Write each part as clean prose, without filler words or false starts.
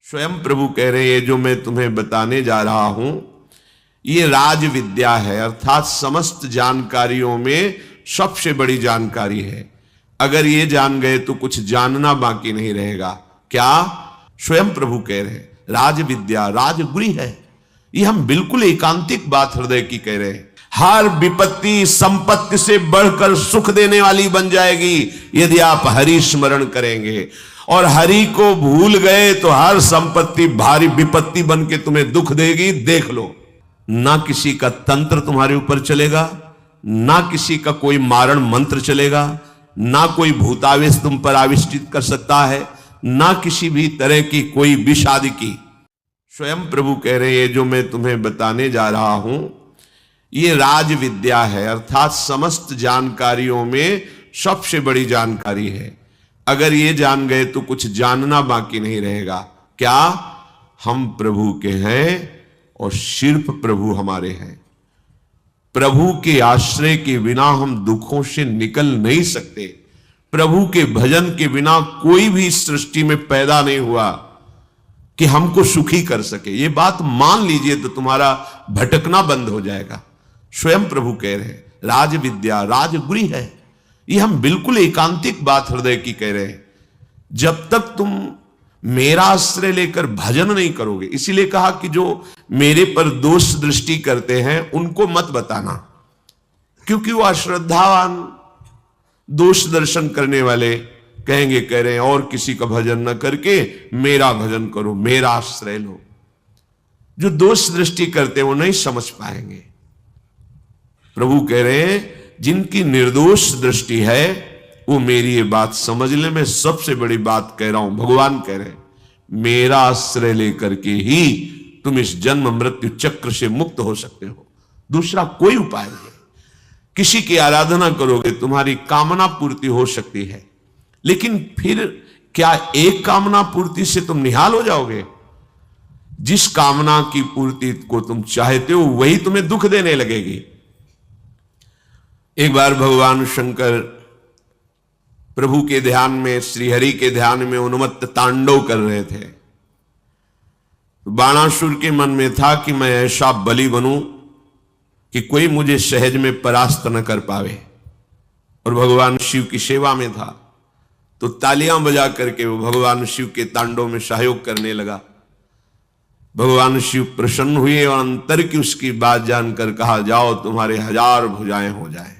स्वयं प्रभु कह रहे हैं, जो मैं तुम्हें बताने जा रहा हूं ये राज विद्या है, अर्थात समस्त जानकारियों में सबसे बड़ी जानकारी है। अगर ये जान गए तो कुछ जानना बाकी नहीं रहेगा। क्या? स्वयं प्रभु कह रहे हैं राज विद्या राजगुरी है। ये हम बिल्कुल एकांतिक बात हृदय की कह रहे हैं। हर विपत्ति संपत्ति से बढ़कर सुख देने वाली बन जाएगी यदि आप हरि स्मरण करेंगे। और हरि को भूल गए तो हर संपत्ति भारी विपत्ति बन के तुम्हें दुख देगी। देख लो, ना किसी का तंत्र तुम्हारे ऊपर चलेगा, ना किसी का कोई मारण मंत्र चलेगा, ना कोई भूतावेश तुम पर आविष्टित कर सकता है, ना किसी भी तरह की कोई विषाद की। स्वयं प्रभु कह रहे हैं, जो मैं तुम्हें बताने जा रहा हूं ये राज विद्या है, अर्थात समस्त जानकारियों में सबसे बड़ी जानकारी है। अगर ये जान गए तो कुछ जानना बाकी नहीं रहेगा। क्या? हम प्रभु के हैं और सिर्फ प्रभु हमारे हैं। प्रभु के आश्रय के बिना हम दुखों से निकल नहीं सकते। प्रभु के भजन के बिना कोई भी सृष्टि में पैदा नहीं हुआ कि हमको सुखी कर सके। ये बात मान लीजिए तो तुम्हारा भटकना बंद हो जाएगा। स्वयं प्रभु कह रहे हैं राज विद्या राजगुरी है। ये हम बिल्कुल एकांतिक बात हृदय की कह रहे हैं। जब तक तुम मेरा आश्रय लेकर भजन नहीं करोगे, इसीलिए कहा कि जो मेरे पर दोष दृष्टि करते हैं उनको मत बताना, क्योंकि वो अश्रद्धावान दोष दर्शन करने वाले कहेंगे, कह रहे हैं और किसी का भजन न करके मेरा भजन करो, मेरा आश्रय लो। जो दोष दृष्टि करते हैं वो नहीं समझ पाएंगे। प्रभु कह रहे हैं जिनकी निर्दोष दृष्टि है वो मेरी ये बात समझ ले। मैं सबसे बड़ी बात कह रहा हूं। भगवान कह रहे हैं मेरा आश्रय लेकर के ही तुम इस जन्म मृत्यु चक्र से मुक्त हो सकते हो। दूसरा कोई उपाय नहीं। किसी की आराधना करोगे तुम्हारी कामना पूर्ति हो सकती है, लेकिन फिर क्या एक कामना पूर्ति से तुम निहाल हो जाओगे? जिस कामना की पूर्ति को तुम चाहते हो वही तुम्हें दुख देने लगेगी। एक बार भगवान शंकर प्रभु के ध्यान में, श्रीहरि के ध्यान में उन्मत्त तांडव कर रहे थे। बाणासुर के मन में था कि मैं ऐसा बलि बनूं कि कोई मुझे सहज में परास्त न कर पावे, और भगवान शिव की सेवा में था। तो तालियां बजा करके वो भगवान शिव के तांडव में सहयोग करने लगा। भगवान शिव प्रसन्न हुए और अंतर की उसकी बात जानकर कहा, जाओ तुम्हारे 1000 भुजाएं हो जाए,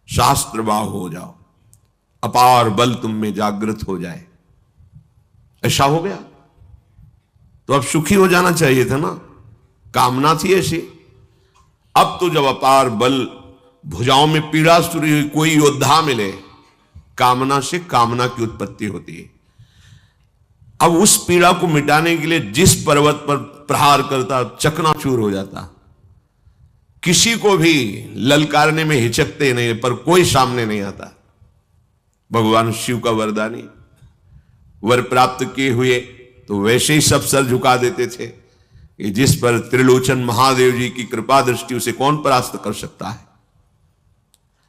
शास्त्र बाहु हो जाओ, अपार बल तुम में जागृत हो जाए। ऐसा हो गया तो अब सुखी हो जाना चाहिए था ना, कामना थी ऐसी। अब तो जब अपार बल, भुजाओं में पीड़ा शुरू हुई, कोई योद्धा मिले, कामना से कामना की उत्पत्ति होती है। अब उस पीड़ा को मिटाने के लिए जिस पर्वत पर प्रहार करता चकनाचूर हो जाता। किसी को भी ललकारने में हिचकते नहीं, पर कोई सामने नहीं आता। भगवान शिव का वरदानी, वर प्राप्त किए हुए तो वैसे ही सब सर झुका देते थे कि जिस पर त्रिलोचन महादेव जी की कृपा दृष्टि उसे कौन परास्त कर सकता है।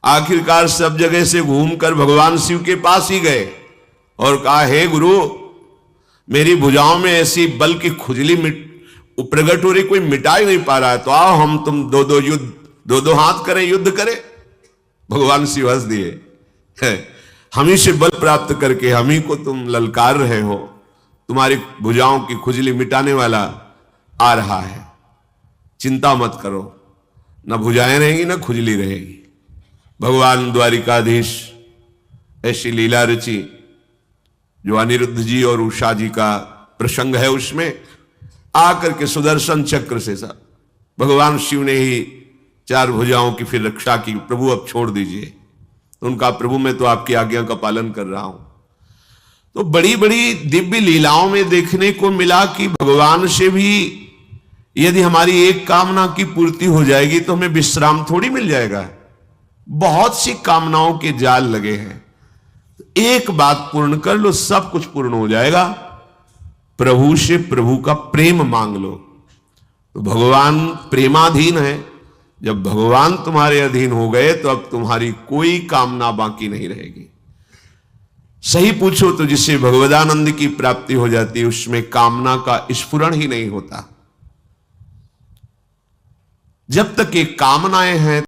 आखिरकार सब जगह से घूमकर भगवान शिव के पास ही गए और कहा, हे गुरु, मेरी भुजाओं में ऐसी बल की खुजली प्रगट हो रही, कोई मिटा ही नहीं पा रहा है, तो आओ हम तुम दो हाथ करें, युद्ध करें। भगवान शिव हंस दिए, हम ही से बल प्राप्त करके हम ही को तुम ललकार रहे हो, तुम्हारी भुजाओं की खुजली मिटाने वाला आ रहा है, चिंता मत करो, न भुजाएं रहेंगी न खुजली रहेगी। भगवान द्वारिकाधीश ऐसी लीला रची जो अनिरुद्ध जी और उषा जी का प्रसंग है, उसमें आकर के सुदर्शन चक्र से सब भगवान शिव ने ही 4 भुजाओं की फिर रक्षा की। प्रभु अब छोड़ दीजिए। तो उनका, प्रभु मैं तो आपकी आज्ञा का पालन कर रहा हूं। तो बड़ी बड़ी दिव्य लीलाओं में देखने को मिला कि भगवान से भी यदि हमारी एक कामना की पूर्ति हो जाएगी तो हमें विश्राम थोड़ी मिल जाएगा। बहुत सी कामनाओं के जाल लगे हैं, एक बात पूर्ण कर लो, सब कुछ पूर्ण हो जाएगा। प्रभु से प्रभु का प्रेम मांग लो। तो भगवान प्रेमाधीन है। जब भगवान तुम्हारे अधीन हो गए तो अब तुम्हारी कोई कामना बाकी नहीं रहेगी। सही पूछो तो जिससे भगवदानंद की प्राप्ति हो जाती है उसमें कामना का स्फुरण ही नहीं होता। जब तक ये कामनाएं हैं